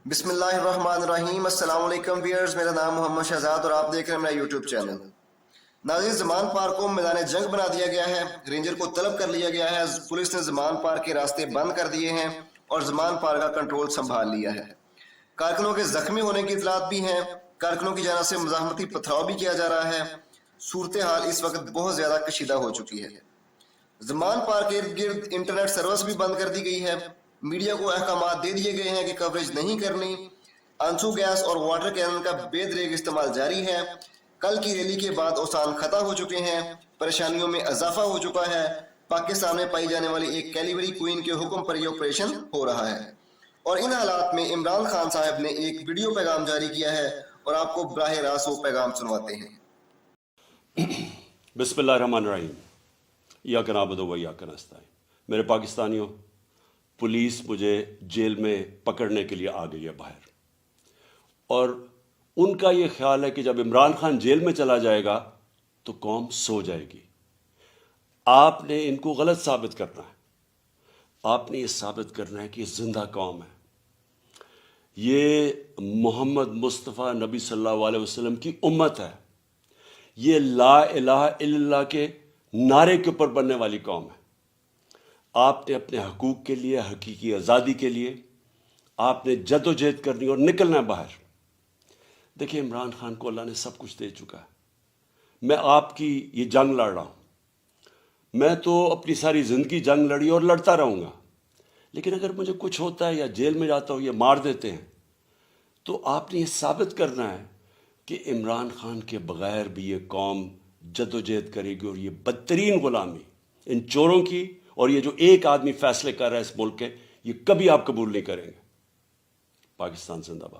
بسم اللہ الرحمن الرحیم۔ السلام علیکم ویئرز، میرا نام محمد شہزاد اور آپ دیکھ رہے ہیں میرا یوٹیوب چینل۔ ناظرین، زمان پارک کو میدان جنگ بنا دیا گیا ہے، رینجر کو طلب کر لیا گیا ہے، پولیس نے زمان پارک کے راستے بند کر دیے ہیں اور زمان پارک کا کنٹرول سنبھال لیا ہے۔ کارکنوں کے زخمی ہونے کی اطلاعات بھی ہیں، کارکنوں کی جانب سے مزاحمتی پتھراؤ بھی کیا جا رہا ہے۔ صورتحال اس وقت بہت زیادہ کشیدہ ہو چکی ہے۔ زمان پارک کے ارد گرد انٹرنیٹ سروس بھی بند کر دی گئی ہے۔ میڈیا کو احکامات دے دیے گئے ہیں کہ کوریج نہیں کرنی۔ آنسو گیس اور واٹر کینن کا بے دریغ استعمال جاری ہے۔ کل کی ریلی کے بعد اوسان خطا ہو چکے ہیں، پریشانیوں میں اضافہ ہو چکا ہے۔ پاکستان میں پائی جانے والی ایک کیلیوری کوئین کے حکم پر یہ آپریشن ہو رہا ہے، اور ان حالات میں عمران خان صاحب نے ایک ویڈیو پیغام جاری کیا ہے اور آپ کو براہ راست وہ پیغام سنواتے ہیں۔ بسم اللہ الرحمن الرحیم۔ ایاک نعبد و ایاک نستعین۔ میرے پاکستانیوں، پولیس مجھے جیل میں پکڑنے کے لیے آ گئی ہے باہر، اور ان کا یہ خیال ہے کہ جب عمران خان جیل میں چلا جائے گا تو قوم سو جائے گی۔ آپ نے ان کو غلط ثابت کرنا ہے۔ آپ نے یہ ثابت کرنا ہے کہ یہ زندہ قوم ہے، یہ محمد مصطفیٰ نبی صلی اللہ علیہ وسلم کی امت ہے، یہ لا الہ الا اللہ کے نعرے کے اوپر بننے والی قوم ہے۔ آپ نے اپنے حقوق کے لیے، حقیقی آزادی کے لیے آپ نے جد و جہد کرنی اور نکلنا ہے باہر۔ دیکھیں، عمران خان کو اللہ نے سب کچھ دے چکا ہے۔ میں آپ کی یہ جنگ لڑ رہا ہوں، میں تو اپنی ساری زندگی جنگ لڑی اور لڑتا رہوں گا، لیکن اگر مجھے کچھ ہوتا ہے یا جیل میں جاتا ہوں یا مار دیتے ہیں تو آپ نے یہ ثابت کرنا ہے کہ عمران خان کے بغیر بھی یہ قوم جد و جہد کرے گی، اور یہ بدترین غلامی ان چوروں کی اور یہ جو ایک آدمی فیصلے کر رہا ہے اس ملک کے، یہ کبھی آپ قبول نہیں کریں گے۔ پاکستان زندہ باد۔